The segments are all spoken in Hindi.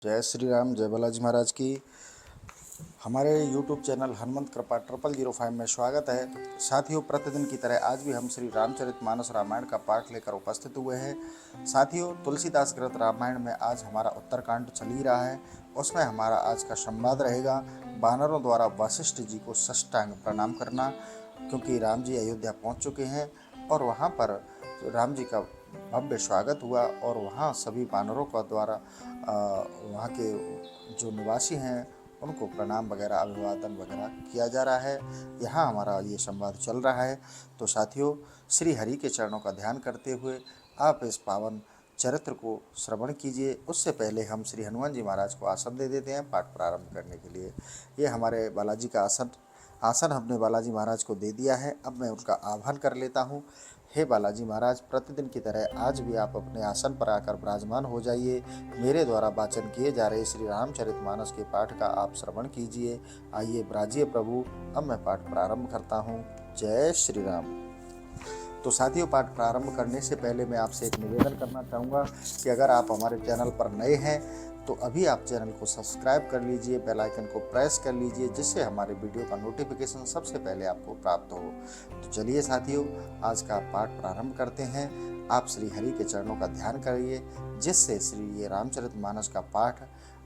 जय श्री राम, जय बालाजी महाराज की। हमारे YouTube चैनल हनुमंत कृपा 0005 में स्वागत है। साथियों, प्रतिदिन की तरह आज भी हम श्री रामचरितमानस रामायण का पाठ लेकर उपस्थित हुए हैं। साथियों, तुलसीदास कृत रामायण में आज हमारा उत्तरकांड चल ही रहा है। उसमें हमारा आज का संवाद रहेगा वानरों द्वारा वशिष्ठ जी को साष्टांग प्रणाम करना, क्योंकि राम जी अयोध्या पहुंच चुके हैं और वहां पर राम जी का भव्य स्वागत हुआ और वहाँ सभी वानरों का द्वारा वहाँ के जो निवासी हैं उनको प्रणाम वगैरह, अभिवादन वगैरह किया जा रहा है। यहाँ हमारा ये संवाद चल रहा है। तो साथियों, श्री हरि के चरणों का ध्यान करते हुए आप इस पावन चरित्र को श्रवण कीजिए। उससे पहले हम श्री हनुमान जी महाराज को आसन दे देते हैं पाठ प्रारंभ करने के लिए। ये हमारे बालाजी का आसन हमने बालाजी महाराज को दे दिया है। अब मैं उनका आह्वान कर लेता हूँ। हे बालाजी महाराज, प्रतिदिन की तरह आज भी आप अपने आसन पर आकर विराजमान हो जाइए। मेरे द्वारा वाचन किए जा रहे श्री रामचरितमानस के पाठ का आप श्रवण कीजिए। आइए विराजिए प्रभु। अब मैं पाठ प्रारंभ करता हूँ। जय श्री राम। तो साथियों, पाठ प्रारंभ करने से पहले मैं आपसे एक निवेदन करना चाहूँगा कि अगर आप हमारे चैनल पर नए हैं तो अभी आप चैनल को सब्सक्राइब कर लीजिए, बेल आइकन को प्रेस कर लीजिए, जिससे हमारे वीडियो का नोटिफिकेशन सबसे पहले आपको प्राप्त हो। तो चलिए साथियों, आज का पाठ प्रारंभ करते हैं। आप श्री हरि के चरणों का ध्यान करिए, जिससे श्री ये रामचरितमानस का पाठ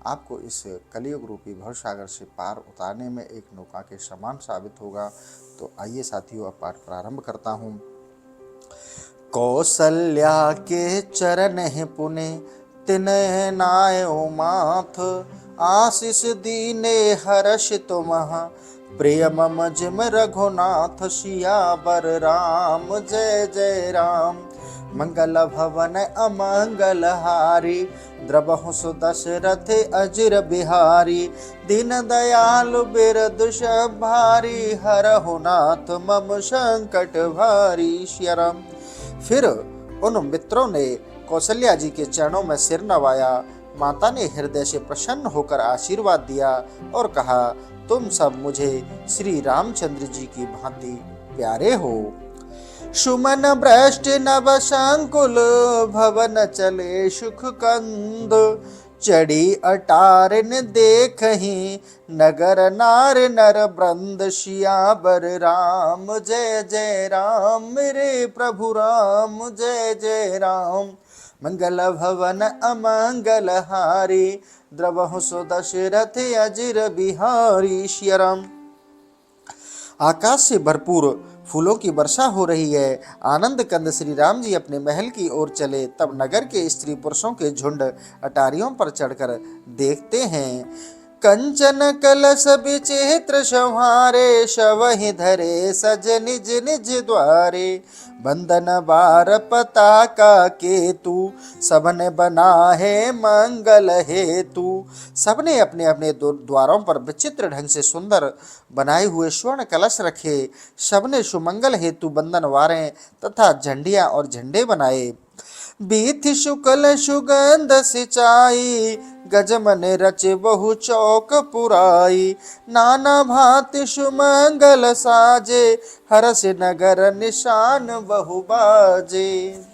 आपको इस कलियुग रूपी भवसागर से पार उतारने में एक नौका के समान साबित होगा। तो आइए साथियों, अब पाठ प्रारंभ करता हूँ। कौसल्या के चरण है पुने तिनय नायो माथ, आशीष दीने हर्ष तुमह प्रिय मम जिम रघुनाथ। सियावर राम जय जय राम, मंगल भवन अमंगल हारी, द्रबहु सुदशरथ अजिर बिहारी। दीन दयालु बिरदुष भारी, हरहु नाथ मम संकट भारी। शरम। फिर उन मित्रों ने कौशल्या जी के चरणों में सिर नवाया। माता ने हृदय से प्रसन्न होकर आशीर्वाद दिया और कहा, तुम सब मुझे श्री रामचंद्र जी की भांति प्यारे हो। सुमन भ्रष्ट नव संकुल, भवन चले सुख कंद। चढ़ी अटारन देखहि, नगर नार नर वृंद। सियावर राम जय जय राम, मेरे प्रभु राम जय जय राम। मंगल भवन अमंगल हारी, द्रवहु सुदशरथ अजिर बिहारी। शरम। आकाश से भरपूर फूलों की वर्षा हो रही है। आनंद कंद श्री राम जी अपने महल की ओर चले, तब नगर के स्त्री पुरुषों के झुंड अटारियों पर चढ़कर देखते हैं। कंचन कलश विचित्र संहारे, शवहि धरे सज निज निज द्वारे। बंधन बार पताका केतु, सबने बना है मंगल हेतु। सबने अपने अपने द्वारों पर विचित्र ढंग से सुंदर बनाए हुए स्वर्ण कलश रखे। सबने सुमंगल हेतु बंधन वारें तथा झंडियां और झंडे बनाए। बीथि शुक्ल सुगंध सिंचाई, गजमन रचे बहु चौक पुराई। नाना भांति सुमंगल साजे, हरस नगर निशान बहु बाजे।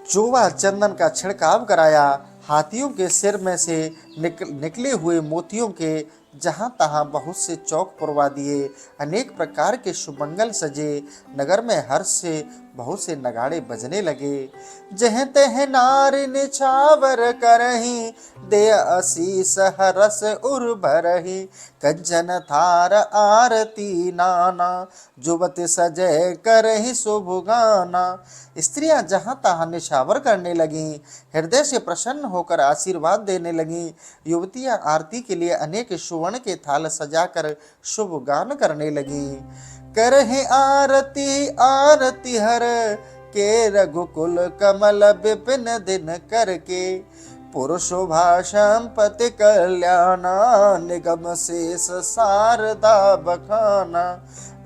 चोवा चंदन का छिड़काव कराया। हाथियों के सिर में से निकले हुए मोतियों के जहां तहां बहुत से चौक पुरवा दिए। अनेक प्रकार के सुमंगल सजे। नगर में हर्ष से बहुत से नगाड़े बजने लगे। जह तह नार निछावर करही, दे आशीष हरस उर भरही। कंचन थार आरती नाना, जुवत सजय करही शुभ गाना। स्त्रियां जहां तहां निछावर करने लगीं, हृदय से प्रसन्न होकर आशीर्वाद देने लगीं। युवतियां आरती के लिए अनेक सुवर्ण के थाल सजाकर शुभ गान करने लगीं। करहे आरती आरती हर, के रघुकुल कमल विपिन दिन करके। पुरुषोभा संपत्ति कल्याणा, निगम शेष शारदा बखाना।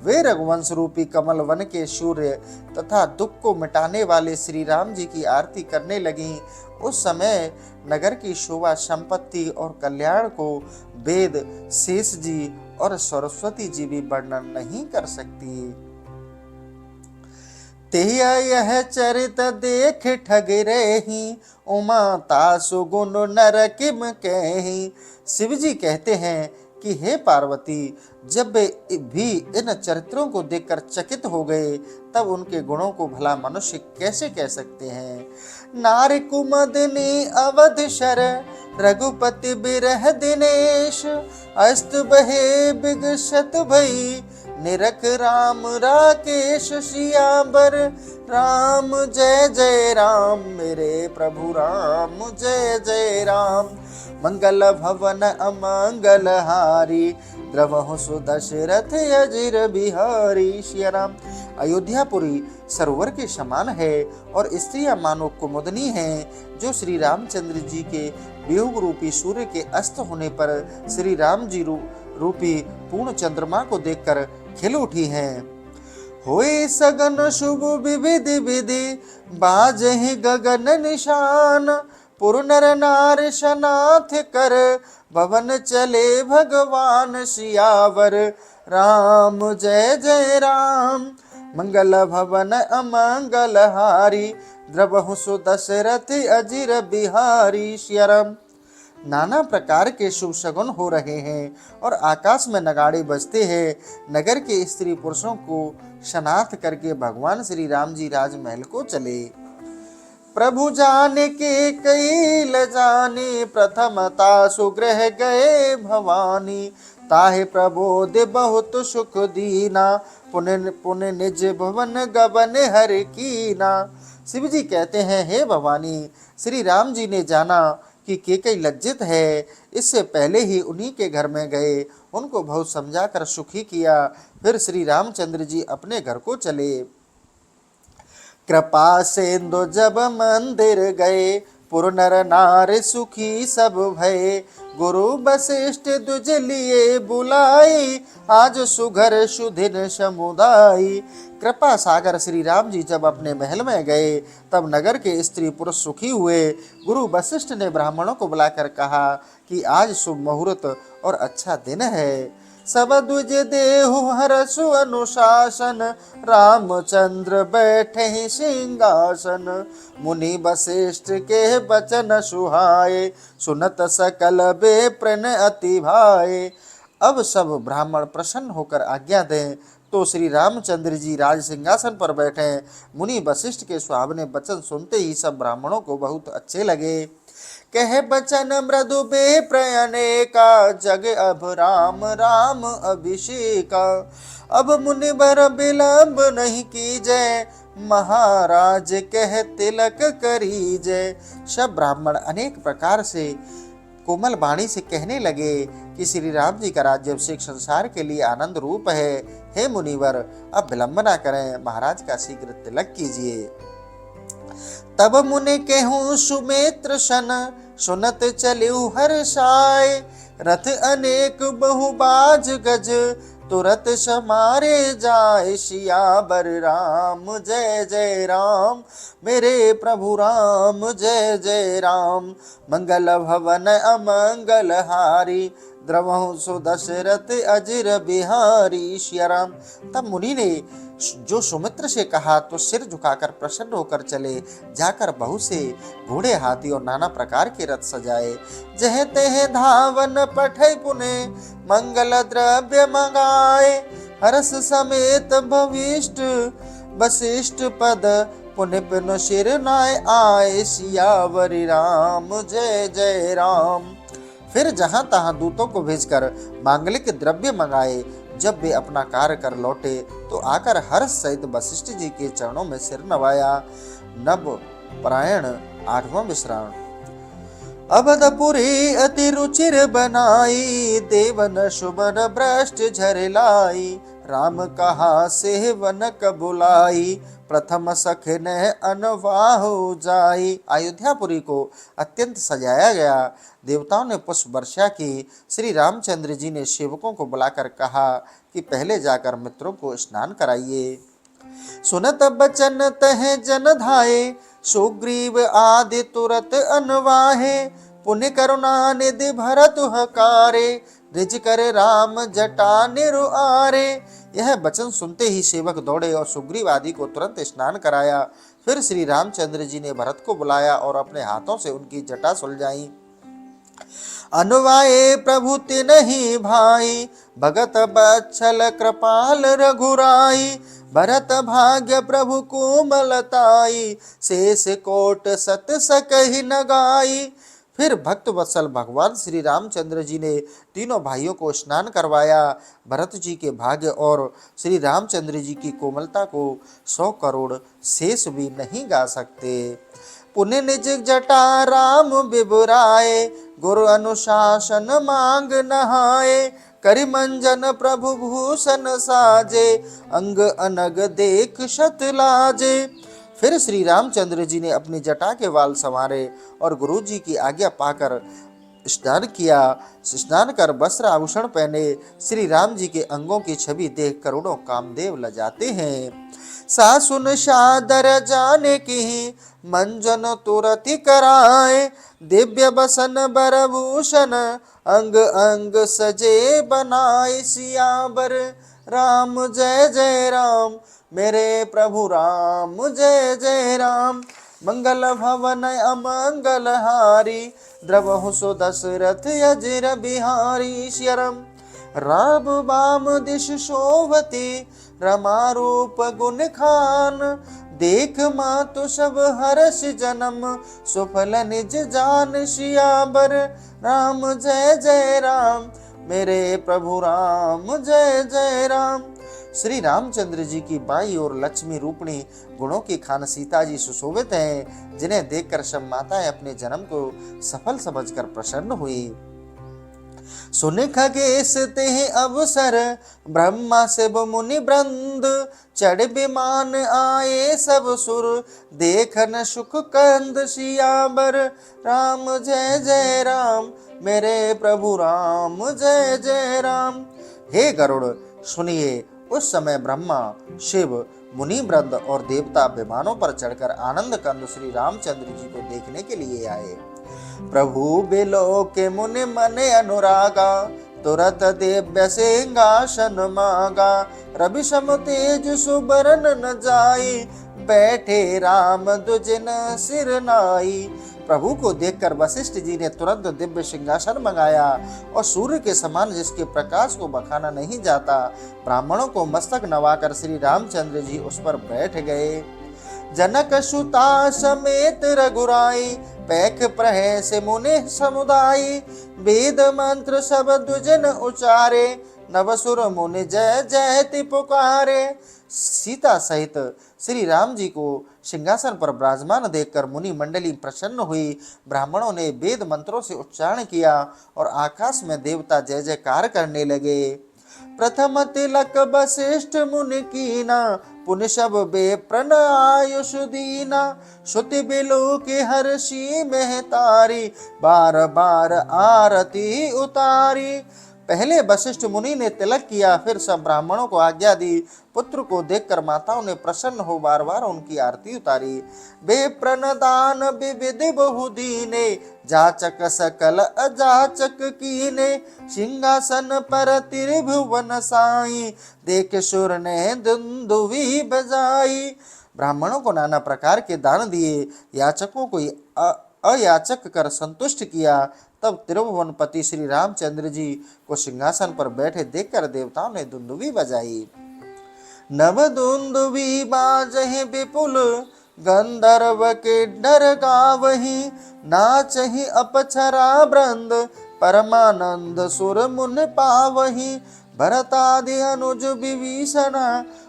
वे रघुवंश रूपी कमल वन के सूर्य तथा दुख को मिटाने वाले श्री राम जी की आरती करने लगी। उस समय नगर की शोभा, संपत्ति और कल्याण को वेद, शेष जी और सरस्वती जी भी वर्णन नहीं कर सकती। तेया यह चरित देख ठग रही, उमा तासु गुण नर किम कही। शिव जी कहते हैं कि हे पार्वती, जब वे भी इन चरित्रों को देखकर चकित हो गए, तब उनके गुणों को भला मनुष्य कैसे कह सकते हैं। नारी कुमदनी अवध शर, रघुपति बिरह दिनेश, अस्त बहे बिगसत भई, निरख राम राकेश सियावर राम। जय जय राम मेरे प्रभु राम, जय जय राम। मंगल भवन अमंगल हारी, द्रवहु सुदशरथ अजिर बिहारी। श्री राम। अयोध्यापुरी सरोवर के समान है और स्त्रियां मानो कुमुदनी हैं, जो श्री रामचंद्र जी के वियोग रूपी सूर्य के अस्त होने पर श्री राम जी रूपी पूर्ण चंद्रमा को देखकर खिल उठी हैं। होए सगन शुभ विविधि विधि, बाजहि गगन निशान, पुर नर नार शनाथ कर, भवन चले भगवान सियावर राम। जय जय राम। मंगल भवन अमंगल हारी, द्रवहु सुदशरथ अजिर बिहारी। श्री राम। नाना प्रकार के शुभ शगुन हो रहे हैं और आकाश में नगाड़े बजते हैं। नगर के स्त्री पुरुषों को शनाथ करके भगवान श्री राम जी राजमहल को चले। प्रभु जाने के कई ल जाने, प्रथमता सुग्रह गए भवानी, ताहे प्रबोध बहुत सुख दीना, पुण्य पुण्य निज भवन गबन हर कीना। शिव जी कहते हैं, हे भवानी, श्री राम जी ने जाना कि केकई लज्जित है, इससे पहले ही उन्हीं के घर में गए, उनको बहुत समझाकर सुखी किया। फिर श्री रामचंद्र जी अपने घर को चले। कृपा सेंदु जब मंदिर गए, पुर नर नार सुखी सब भये, गुरु वशिष्ठ दुज लिए बुलाई, आज सुघर सुधिन समुदाई। कृपा सागर श्री राम जी जब अपने महल में गए, तब नगर के स्त्री पुरुष सुखी हुए। गुरु वशिष्ठ ने ब्राह्मणों को बुलाकर कहा कि आज शुभ मुहूर्त और अच्छा दिन है। सब द्विज देहु हरसु अनुशासन, रामचंद्र बैठे ही सिंहासन, मुनि वशिष्ठ के बचन सुहाए, सुनत सकल बेप्रन अति भाए। अब सब ब्राह्मण प्रसन्न होकर आज्ञा दें तो श्री रामचंद्र जी राज सिंहासन पर बैठे। मुनि वशिष्ठ के सुहावने वचन सुनते ही सब ब्राह्मणों को बहुत अच्छे लगे। कह बचन मृदु बे प्रयनेका, जग अब राम राम अभिषेका, अब मुनिवर विलंब नहीं कीजय, महाराज कह तिलक करीजय। सब ब्राह्मण अनेक प्रकार से कोमल वाणी से कहने लगे कि श्री राम जी का राज्याभिषेक संसार के लिए आनंद रूप है। हे मुनिवर, अब विलंब न करें, महाराज का शीघ्र तिलक कीजिए। तब मुनि कहूँ सुमित्र सन, सुनत चलिउ हर्षाय, रथ अनेक बहुबाज गज, तुरत समारे जाय, सियावर राम। जय जय राम मेरे प्रभु राम, जय जय राम। मंगल भवन अमंगल हारी, द्रवहु सुदशरथ अजिर बिहारी। श्री राम। तब मुनि ने जो सुमित्र से कहा तो सिर झुकाकर प्रसन्न होकर चले जाकर बहुत से घोड़े हाथी और नाना प्रकार के रथ सजाए। जह तह धावन पठै पुने, मंगल द्रव्य मंगाए, हर्ष समेत भविष्ठ वशिष्ठ पद, पुण्य पुण्य सिर नाय आए, सियावर राम। जय जय राम। फिर जहां तहां दूतों को भेजकर मांगलिक द्रव्य मंगाए। जब वे अपना कार्य कर लौटे तो आकर हर्ष सहित वशिष्ठ जी के चरणों में सिर नवाया। नव परायण 8वां विश्राम। अवधपुरी अति रुचिर बनाई, देवन सुबन भ्रष्ट झरलाई, राम कहा से वन बुलाई, प्रथम सखन अनवाहु जाई। अयोध्यापुरी को अत्यंत सजाया गया। देवताओं ने पुष्प वर्षा की। श्री रामचंद्र जी ने सेवकों को बुलाकर कहा कि पहले जाकर मित्रों को स्नान कराइए। सुनत बचन तह जन धाये, सुग्रीव आदि तुरत अनवाहे, पुण्य करुणा निधि भरत हकारे, रिज करे राम जटा निरुआरे। यह वचन सुनते ही सेवक दौड़े और सुग्रीव आदि को तुरंत स्नान कराया। फिर श्री रामचंद्र जी ने भरत को बुलाया और अपने हाथों से उनकी जटा सुलझाई। अनुवाए प्रभु तिन्हि भाई, भगत बत्सल कृपाल रघुराई। भरत भाग्य प्रभु कोमलताई, शेष कोट सत सकहि न गाई। फिर भक्त वत्सल भगवान श्री रामचंद्र जी ने तीनों भाइयों को स्नान करवाया। भरत जी के भाग्य और श्री रामचंद्र जी की कोमलता को 100 करोड़ शेष भी नहीं गा सकते। पुण्य निज जटा राम बिबुराए, गुरु अनुशासन मांग नहाए। करि मंजन प्रभु भूषण साजे, अंग अनग देख शत लाजे। फिर श्री रामचंद्र जी ने अपनी जटा के वाल संवारे और गुरु जी की आज्ञा पाकर स्नान किया। स्नान कर वस्त्र आभूषण पहने श्री राम जी के अंगों की छवि देख करोड़ों कामदेव लजाते हैं। सासुन सादर जाने की, मंजन तुरति कराए। दिव्य बसन बरभूषण, अंग अंग सजे बनाए। सियावर राम जय जय राम, मेरे प्रभु राम जय जय राम। मंगल भवन अमंगल हारी, द्रवहु सो दशरथ अजर बिहारी। शरम राम बाम दिश शोभती, रमा रूप गुण खान। देख मातु सब हर्ष जन्म, सुफल निज जान। सियावर राम जय जय राम, मेरे प्रभु राम जय जय राम। श्री रामचंद्र जी की बाई और लक्ष्मी रूपणी गुणों की खान सीता जी सुशोभित हैं, जिन्हें देखकर सब माताएं अपने जन्म को सफल समझकर प्रसन्न हुई। सुन खगेश ते अवसर, ब्रह्मा शिव मुनि वृंद। चढ़ विमान आए सब सुर, देखन सुख कंद। सियावर राम जय जय राम, मेरे प्रभु राम जय जय राम। हे गरुड़ सुनिए, उस समय ब्रह्मा शिव मुनि वृंद और देवता विमानों पर चढ़कर आनंद कंद श्री रामचंद्र जी को देखने के लिए आए। प्रभु बिलो के मुनि मने अनुरागा, तुरत दिव्य सिंहासन मांगा। रवि सम तेज सुबरन न जाई, बैठे राम दुजिन सिर नाई। प्रभु को देखकर वशिष्ठ जी ने तुरंत दिव्य सिंहासन मंगाया और सूर्य के समान जिसके प्रकाश को बखाना नहीं जाता, ब्राह्मणों को मस्तक नवाकर श्री रामचंद्र जी उस पर बैठ गए। जनक सुता समेत रघुराई, पैख प्रहे से मुनि समुदायी। वेद मंत्र सब दुजन उचारे, नवसुर मुनि जय जयति पुकारे। सीता सहित श्री राम जी को सिंहासन पर विराजमान देखकर मुनि मंडली प्रसन्न हुई। ब्राह्मणों ने वेद मंत्रों से उच्चारण किया और आकाश में देवता जय जयकार करने लगे। प्रथम तिलक वशिष्ठ मुनि कीना, पुण्य सब बेप्रन आयुष दीना। श्रुति बिलो के हर्षि महतारी, बार बार आरती उतारी। पहले वशिष्ठ मुनि ने तिलक किया, फिर सब ब्राह्मणों को आज्ञा दी। पुत्र को देखकर माताओं ने प्रसन्न हो बार बार उनकी आरती उतारी। बेप्रन दान विविधि बहु दीने, जाचक सकल अजाचक कीने। सिंहासन पर त्रिभुवन साई, देख सुर ने दुंदुभी बजाई। ब्राह्मणों को नाना प्रकार के दान दिए, याचकों को अयाचक कर संतुष्ट किया। तब त्रिभुवनपति श्री रामचंद्र जी को सिंहासन पर बैठे देखकर देवताओं ने दुंदुभी बजाई। नव दुंदुभी बाजहि विपुल, गंधर्व के डर गावही। नाचहि अपछरा वृंद, परमानंद सुर मुन पावही। भरतादि अनुज विभीषण,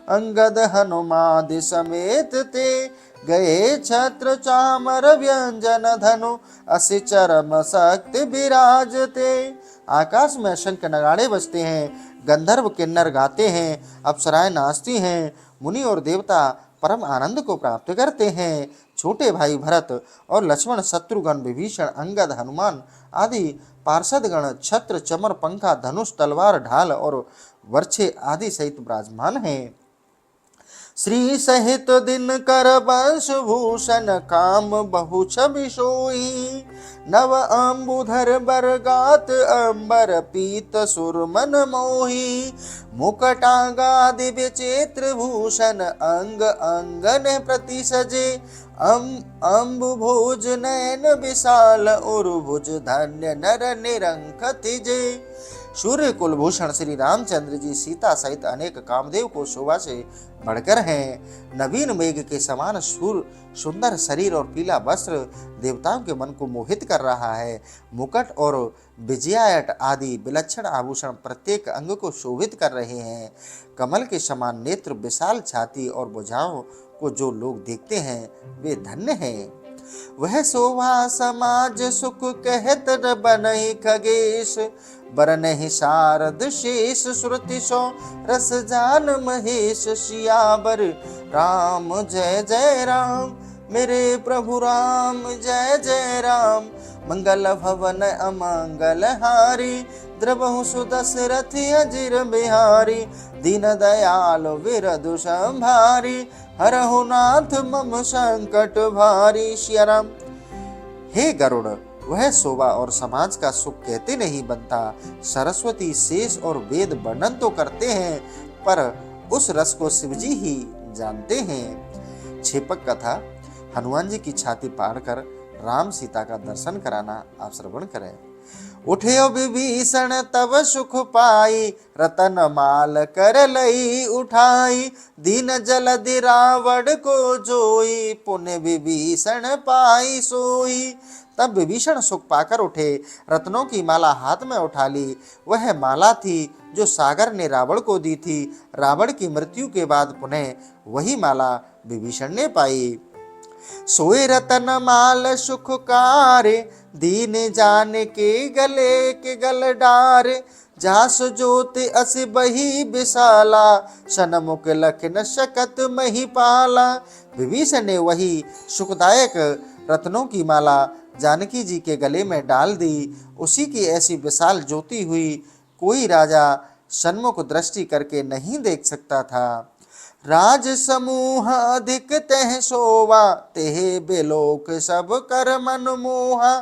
अंगद हनुमादि समेत ते। गए छत्र चामर व्यंजन धनु, असि चरम शक्ति विराजते। आकाश में शंख नगाड़े बजते हैं, गंधर्व किन्नर गाते हैं, अप्सराएं नाचती हैं, मुनि और देवता परम आनंद को प्राप्त करते हैं। छोटे भाई भरत और लक्ष्मण, शत्रुघ्न, विभीषण, अंगद, हनुमान आदि पार्षदगण छत्र चमर पंखा धनुष तलवार ढाल और वर्छे आदि सहित विराजमान हैं। श्री सहित दिन कर वंश भूषण काम बहु छवि सोई। नव अम्बुधर बरगात अंबर पीत सुर मन मोही। मुकटागादि विचित्र भूषण अंग अंगन प्रति सजे। अम्बुभुज नयन विशाल उर्भुज धन्य नर निरंक तिजे। सूर्य कुलभूषण श्री रामचंद्र जी सीता सहित अनेक कामदेव को शोभा से बढ़कर हैं। नवीन मेघ के समान सुंदर शरीर और पीला वस्त्र देवताओं के मन को मोहित कर रहा है। मुकुट और विजयायट आदि विलक्षण आभूषण प्रत्येक अंग को शोभित कर रहे हैं। कमल के समान नेत्र, विशाल छाती और भुजाओं को जो लोग देखते हैं वे धन्य हैं। वह शोभा समाज सुख कहत न बनहि खगेश। बरनहि शारद शेष श्रुति सो रस जान महेश। सियावर राम जय जय राम, मेरे प्रभु राम जय जय राम। मंगल भवन अमंगल हारी, द्रवहु सुदशरथ अजिर बिहारी। दीन दयाल विरधु संभारी, हरहु नाथ मम संकट भारी। सिया राम। हे गरुड़, वह शोभा और समाज का सुख कहते नहीं बनता। सरस्वती शेष और वेद वर्णन तो करते हैं, पर उस रस को शिवजी ही जानते हैं। छेपक कथा। हनुमान जी की छाती पाड़कर राम सीता का दर्शन कराना आप श्रवण करें। उठे विभीषण तब सुख पाई, रतन माल कर लई उठाई। दीन जलधि रावण को जोई, पुण्य विभीषण पाई सोई। तब विभीषण सुख पाकर उठे, रत्नों की माला हाथ में उठा ली। वह माला थी जो सागर ने रावण को दी थी। रावण की मृत्यु के बाद पुनः वही माला विभीषण ने पाई। सोए रतन माल सुखकार, दीन जान के गल डार। जास ज्योति अस बही विशाला, सनमुख लखन शकत मही पाला। विभीषण ने वही सुखदायक रत्नों की माला जानकी जी के गले में डाल दी। उसी की ऐसी विशाल ज्योति हुई, कोई राजा सन्मुख दृष्टि करके नहीं देख सकता था। राज समूह अधिक तह शोभा, तेह बेलोक सब कर मन मोहा।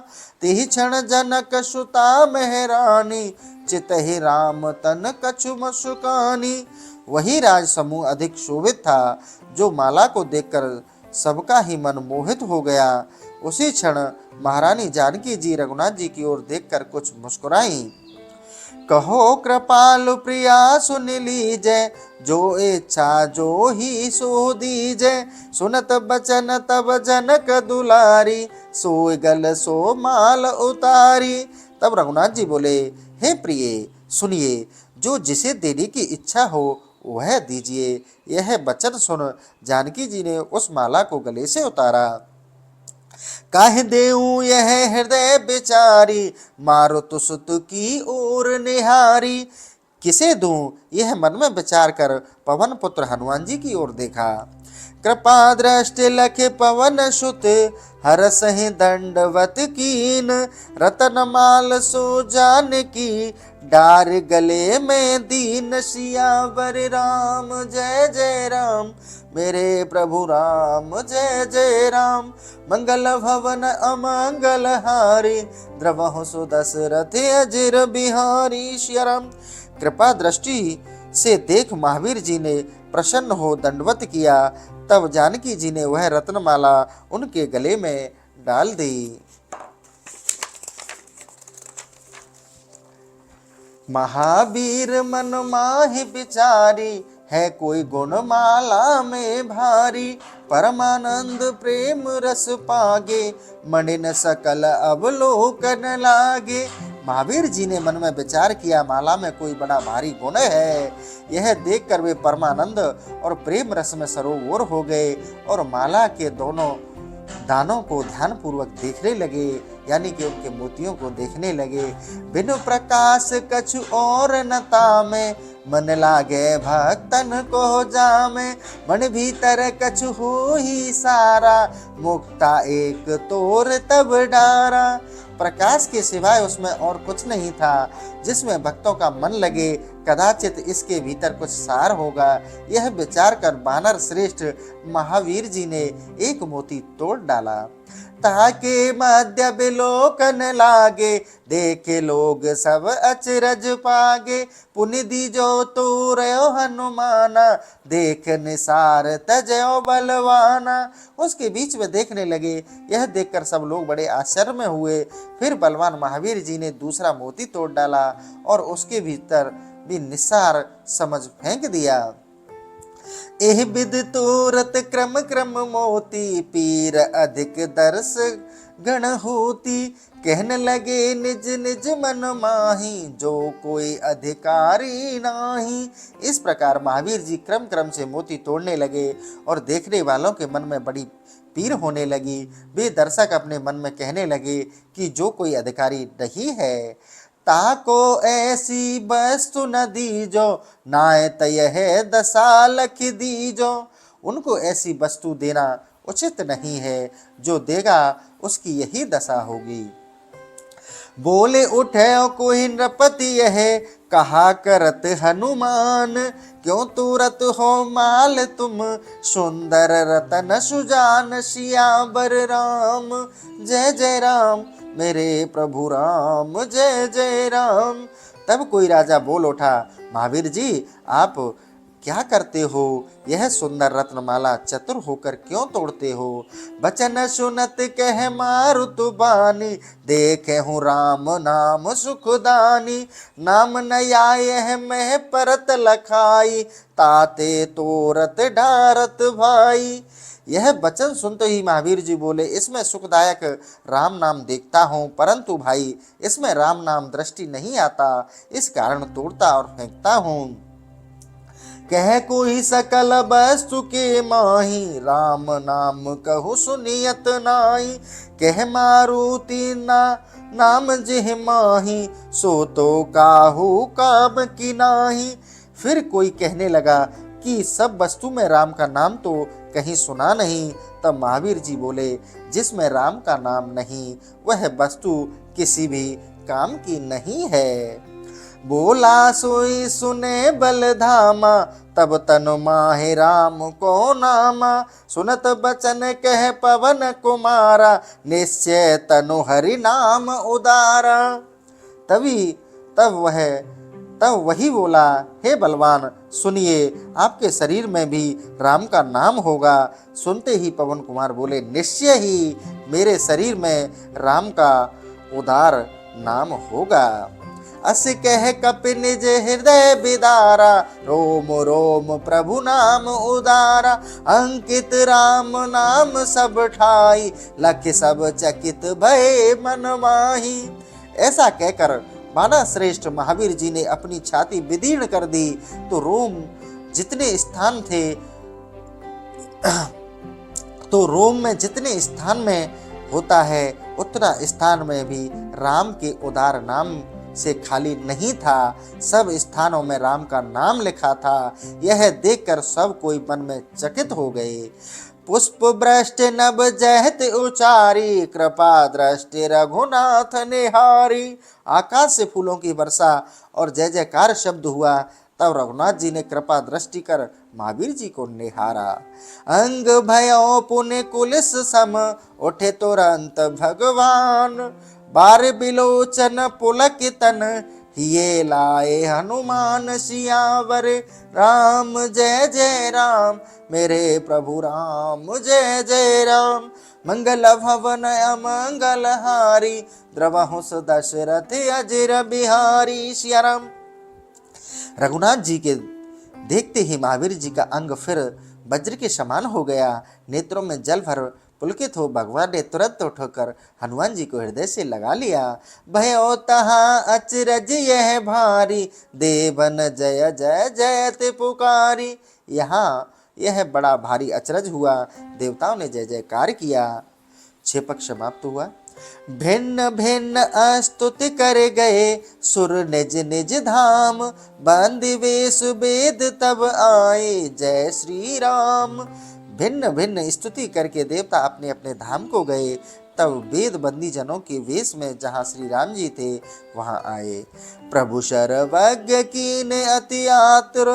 तेहि क्षण जनक सुता महरानी, चितहि राम तन कछु मसुकानी। वही राज समूह अधिक शोभित था, जो माला को देखकर सबका ही मन मोहित हो गया। उसी क्षण महारानी जानकी जी रघुनाथ जी की ओर देखकर कुछ मुस्कुराई। कहो कृपालु प्रिया सुन लीजय, जो इच्छा जो ही सो दीजय। सुनत बचन तब जनक दुलारी, सोय गल सो माल उतारी। तब रघुनाथ जी बोले, हे प्रिय सुनिए, जो जिसे देने की इच्छा हो वह दीजिए। यह वचन सुन जानकी जी ने उस माला को गले से उतारा। काहे देऊं यह हृदय बिचारी, मारुत सुत की ओर निहारी। किसे दूं यह मन में विचार कर पवन पुत्र हनुमान जी की ओर देखा। कृपा दृष्टि लखे पवन सुत, हरसहि दंडवत कीन। रतन माल सो जानकी, डार गले में दीन। सियावर राम जय जय राम, मेरे प्रभु राम जय जय राम। मंगल भवन अमंगल हारी, द्रवहु सुदशरथ अजिर बिहारी। सिया राम। कृपा दृष्टि से देख महावीर जी ने प्रसन्न हो दंडवत किया। तब जानकी जी ने वह रत्नमाला उनके गले में डाल दी। महावीर मन माहि विचारी, है कोई गुण माला में भारी। परमानंद प्रेम रस पागे, मणिन सकल अवलोकन लागे। महावीर जी ने मन में विचार किया, माला में कोई बड़ा भारी गुण है। यह देखकर वे परमानंद और प्रेम रस में सरोवर हो गए और माला के दोनों दानों को ध्यान पूर्वक देखने लगे। यानी कि उनके मोतियों को देखने लगे। बिनु प्रकाश कछु और न तामे, मन लागे भक्तन को जामे। मन भीतर कछु हो ही सारा, मुक्ता एक तोर तब डारा। प्रकाश के सिवाय उसमें और कुछ नहीं था जिसमें भक्तों का मन लगे। कदाचित इसके भीतर कुछ सार होगा। यह विचार कर वानर श्रेष्ठ महावीर जी ने एक मोती तोड़ डाला। ताके मध्य विलोकन लागे, देखे लोग सब अचरज पागे। पुनि दीजो तोरयो हनुमाना, देख निसार तजयो बलवाना। उसके बीच में देखने लगे। यह देखकर सब लोग बड़े आश्चर्य में हुए। फिर बलवान महावीर जी ने दूसरा मोती तोड़ डाला और उसके भीतर भी निसार समझ फेंक दिया। एह विद तोरत क्रम क्रम मोती, पीर अधिक दर्श गण होती। कहने लगे निज निज मन माही, जो कोई अधिकारी नाही। इस प्रकार महावीर जी क्रम क्रम से मोती तोड़ने लगे और देखने वालों के मन में बड़ी पीर होने लगी। वे दर्शक अपने मन में कहने लगे कि जो कोई अधिकारी नहीं है, ताको ऐसी वस्तु न दीजो, नाय तयह दशा लख दीजो। उनको ऐसी वस्तु देना उचित नहीं है, जो देगा उसकी यही दशा होगी। बोले उठे कोई नृपति यह, कहा करत हनुमान। क्यों तुरत हो माल तुम, सुंदर रतन सुजान। सियावर राम जय जय राम, मेरे प्रभु राम जय जय राम। तब कोई राजा बोल उठा, महावीर जी आप क्या करते हो? यह सुंदर रत्नमाला चतुर होकर क्यों तोड़ते हो? बचन सुनत कह मारुत बानी, देखे हूँ राम नाम सुखदानी। नाम न आये मैं परत लखाई, ताते तोरत डारत भाई। यह वचन सुनते ही महावीर जी बोले, इसमें सुखदायक राम नाम देखता हूँ, परंतु भाई इसमें राम नाम दृष्टि नहीं आता, इस कारण तोड़ता और फेंकता हूँ। कह कोई सकल वस्तु के माही, राम नाम कहु सुनियत नाई। कह मारुति ना नाम जिह माही, सो तो काहू काम की नाही। फिर कोई कहने लगा कि सब वस्तु में राम का नाम तो कहीं सुना नहीं। तब महावीर जी बोले, जिसमें राम का नाम नहीं वह वस्तु किसी भी काम की नहीं है। बोला सोई सुने बलधामा, तब तनु माहे राम को नामा। सुनत बचन कह पवन कुमारा, निश्चय तनु हरि नाम उदारा। तब वही बोला, हे बलवान सुनिए, आपके शरीर में भी राम का नाम होगा। सुनते ही पवन कुमार बोले, निश्चय ही मेरे शरीर में राम का उदार नाम होगा। अस कह कपि निज हृदय बिदारा, रोम रोम प्रभु नाम उदारा। अंकित राम नाम सब ठाई, लख सब चकित भय मन माही। ऐसा कहकर वानर श्रेष्ठ महावीर जी ने अपनी छाती विदीर्ण कर दी, तो रोम में जितने स्थान में होता है, उतना स्थान में भी राम के उदार नाम से खाली नहीं था। सब स्थानों में राम का नाम लिखा था। यह देखकर सब कोई मन में चकित हो गए। पुष्प वृष्ट नभ जहत उचारी, कृपा दृष्टि रघुनाथ निहारी। आकाश से फूलों की वर्षा और जय जयकार शब्द हुआ। तब रघुनाथ जी ने कृपा दृष्टि कर महावीर जी को निहारा। अंग भयो पुण्य कुलिस सम, उठे तुरंत भगवान। बार बिलोचन पुलक तन, हिये लाए हनुमान। सियावर राम जय जय राम, मेरे प्रभु राम जय जय राम। मंगल भवन अमंगल हारी, द्रवहु दशरथ अजर बिहारी। सिया राम। रघुनाथ जी के देखते ही महावीर जी का अंग फिर वज्र के समान हो गया। नेत्रों में जल भर पुलकित हो भगवान ने तुरंत उठकर हनुमान जी को हृदय से लगा लिया। भयो तहाँ अचरज यह भारी, देवन जय जय जयत पुकारी। यहाँ यह बड़ा भारी अचरज हुआ। देवताओं ने जय जयकार किया। 6 पक्ष समाप्त हुआ। भिन्न भिन्न स्तुति कर गए सुर निज निज धाम, बंदी वेश वेद तब आए जय श्री राम। भिन्न भिन्न स्तुति करके देवता अपने अपने धाम को गए, तब वेद बंदी जनों के वेश में जहाँ श्री राम जी थे वहां आए। प्रभु सर्वज्ञ कीने अति आतुर,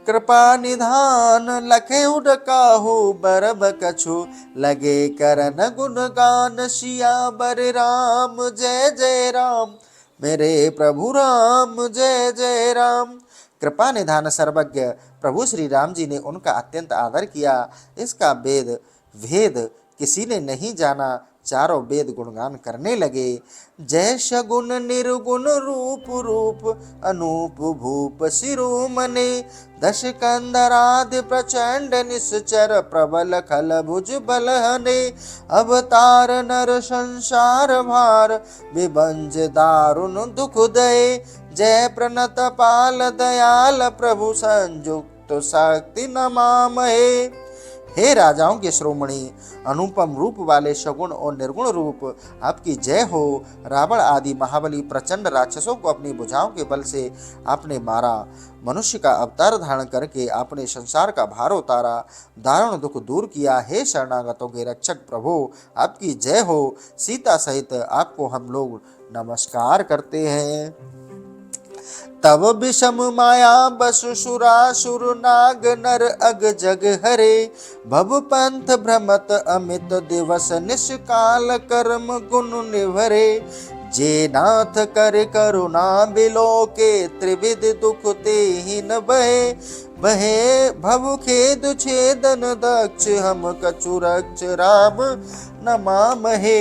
कृपा निधान लखे उड़काहु बरब कछु, लगे करन गुणगान सियावर राम जय जय राम। मेरे प्रभु राम जय जय राम। कृपा निधान सर्वज्ञ प्रभु श्री राम जी ने उनका अत्यंत आदर किया। इसका भेद किसी ने नहीं जाना। चारों वेद गुणगान करने लगे। जय सगुण निर्गुण रूप रूप अनूप भूप शिरोमणि, दश कंधरादि प्रचंड निश्चर प्रबल खल भुज बलहने, अवतार नर संसार भार विभंज दारुण दुख दये, जय प्रणत पाल दयाल प्रभु संयुक्त शक्ति नमामहे। हे राजाओं के श्रोमणि, अनुपम रूप वाले सगुण और निर्गुण रूप, आपकी जय हो। रावण आदि महाबली प्रचंड राक्षसों को अपनी भुजाओं के बल से आपने मारा। मनुष्य का अवतार धारण करके आपने संसार का भार उतारा, दारुण दुख दूर किया। हे शरणागतों के रक्षक प्रभु, आपकी जय हो। सीता सहित आपको हम लोग नमस्कार करते हैं। तब विषम माया बसु सुरासुर नाग नर अग जग हरे, भव पंथ भ्रमत अमित दिवस निष्काल कर्म गुण निभरे, जे नाथ कर करुणा बिलो के त्रिविध दुख ते ही न बहे, बहे भव खेद छेदन दक्ष हम कछु रक्ष राम नमामहे।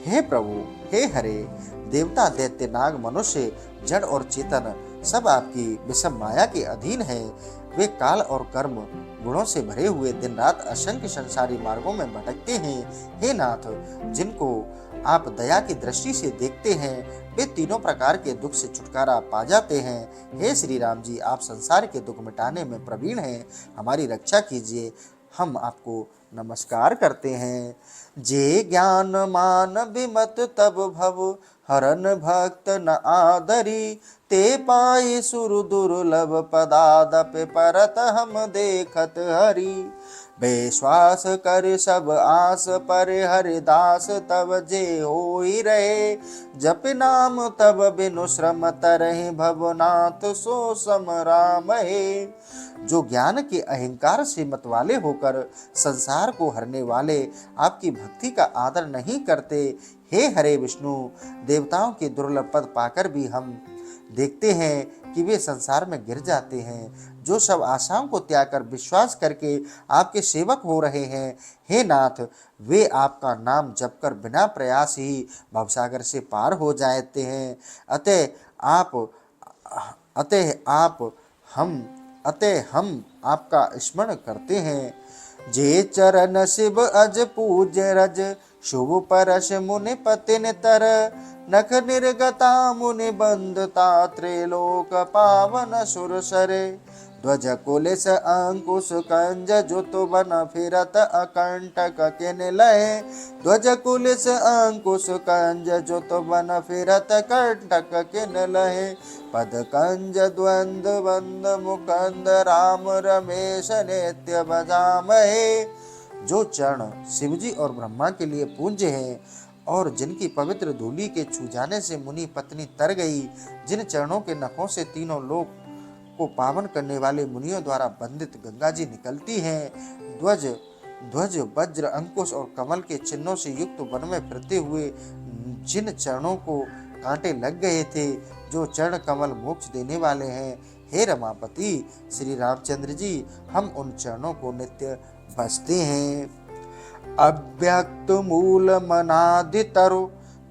हे प्रभु, हे हरे, देवता दैत्य नाग मनुष्य जड़ और चेतन सब आपकी विषम माया के अधीन है। वे काल और कर्म गुणों से भरे हुए दिन रात असंख्य संसारी मार्गों में भटकते हैं। हे नाथ, जिनको आप दया की दृष्टि से देखते हैं वे तीनों प्रकार के दुख से छुटकारा पा जाते हैं। हे श्री राम जी, आप संसार के दुख मिटाने में प्रवीण हैं, हमारी रक्षा कीजिए। हम आपको नमस्कार करते हैं। जे ज्ञान मान विमत तब भव हरन भक्त न आदरी, ते पाई सुर दुर्लभ पदादप परत हम देखत हरि, विश्वास कर सब आस पर हरिदास तब जे होई रहे, जप नाम तब बिनु श्रम तरहि भवनाथ सो सम राम हे। जो ज्ञान के अहंकार से मतवाले होकर संसार को हरने वाले आपकी भक्ति का आदर नहीं करते, हे हरे विष्णु, देवताओं के दुर्लभ पद पाकर भी हम देखते हैं कि वे संसार में गिर जाते हैं। जो सब आशाओं को त्याग कर विश्वास करके आपके सेवक हो रहे हैं, हे नाथ, वे आपका नाम जपकर बिना प्रयास ही भवसागर से पार हो जाते हैं। अतः हम आपका स्मरण करते हैं। जे चरण शिव अज पूज्य रज, शुभ परश मुनि पतिन तर, नख निर्गता मुनि बंधता त्रैलोक पावन सुर सरे, ध्वज कुलिस अंकुश कंज जुतु बन फिरत अकंटक किन लय, ध्वज कुलिस अंकुश कंज जुतु बन फिरत कंटक किन लय, पद कंज द्वंद बंद मुकंद राम रमेश नित्य बजामहे। जो चरण शिवजी और ब्रह्मा के लिए पूज्य हैं और जिनकी पवित्र धूलि के छू जाने से मुनि पत्नी तर गई, जिन चरणों के नखों से तीनों लोक को पावन करने वाले मुनियों द्वारा बंदित गंगा जी निकलती हैं, ध्वज वज्र अंकुश और कमल के चिन्हों से युक्त वन में फिरते हुए जिन चरणों को कांटे लग गए थे, जो चरण कमल मोक्ष देने वाले हैं, हे रमापति श्री रामचंद्र जी, हम उन चरणों को नित्य भजते हैं। अव्यक्त मूल मनादि तरु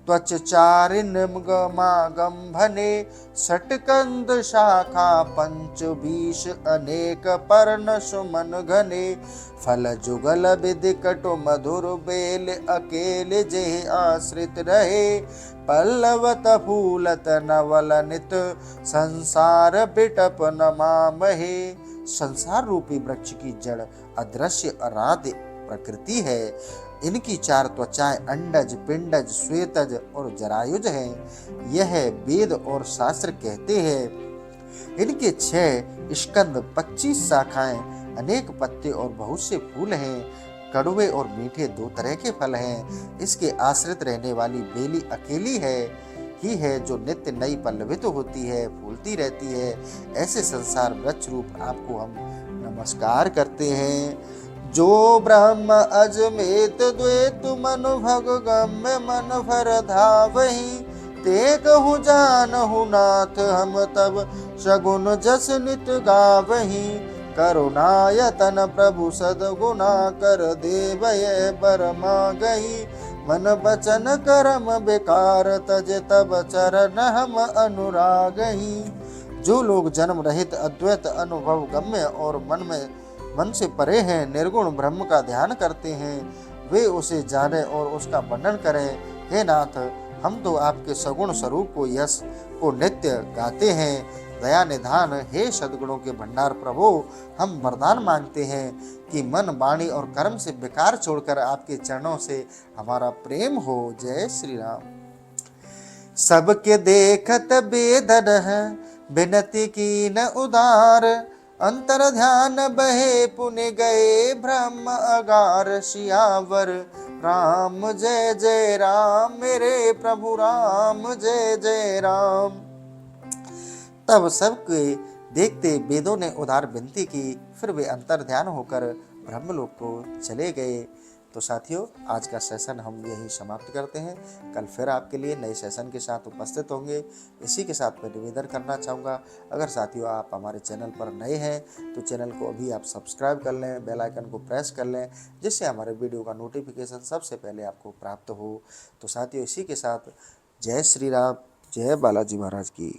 त्वच चारिन गमागम भने, षटकंद शाखा पंच बीस अनेक पर्ण सुमन घने, फल जुगल विधि कटु मधुर बेल अकेले जेह आश्रित रहे, पल्लवत फूलत नवल नित संसार बिटप नमामहे। संसार रूपी वृक्ष की जड़ अदृश्य आराध्य प्रकृति है। इनकी 4 त्वचाएं अंडज, पिंडज, श्वेतज और जरायुज हैं। यह वेद और शास्त्र कहते हैं। इनके 6 स्कंद, 25 शाखाएं, अनेक पत्ते और बहुत से फूल हैं। कड़वे और मीठे 2 तरह के फल हैं। इसके आश्रित रहने वाली बेली अकेली ही है जो नित्य नई पल्लवित होती है, फूलती रहती है। ऐसे संसार वृक्ष रूप आपको हम नमस्कार करते हैं। जो ब्रह्म अजमेत द्वैत मनु भग गम्य मन भर धावहि, ते कहु जानहु नाथ हम तब सगुन जस नित गावहि। करुणायतन प्रभु सद्गुणा कर देवय बर मागहि, मन बचन करम बेकार तज तब चरण हम अनुरागहि। जो लोग जन्म रहित अद्वैत अनुभव गम्य और मन से परे हैं, निर्गुण ब्रह्म का ध्यान करते हैं, वे उसे जाने और उसका वर्णन करें। हे नाथ, हम तो आपके सगुण स्वरूप को, यश को नित्य गाते हैं। दया निधान हे सद्गुणों के भंडार प्रभु, हम वरदान मांगते हैं कि मन, वाणी और कर्म से विकार छोड़कर आपके चरणों से हमारा प्रेम हो। जय श्री राम। सबके देखत बेदन है, बिनती की न उदार, अंतर ध्यान बहे पुण्य गए ब्रह्म अगार। सियावर राम जय जय राम, मेरे प्रभु राम जय जय राम। तब सबके देखते वेदों ने उदार विनती की, फिर वे अंतर ध्यान होकर ब्रह्मलोक को चले गए। तो साथियों, आज का सेशन हम यही समाप्त करते हैं। कल फिर आपके लिए नए सेशन के साथ उपस्थित होंगे। इसी के साथ मैं निवेदन करना चाहूँगा, अगर साथियों आप हमारे चैनल पर नए हैं तो चैनल को अभी आप सब्सक्राइब कर लें, बेल आइकन को प्रेस कर लें, जिससे हमारे वीडियो का नोटिफिकेशन सबसे पहले आपको प्राप्त हो। तो साथियों, इसी के साथ जय श्री राम, जय बालाजी महाराज की।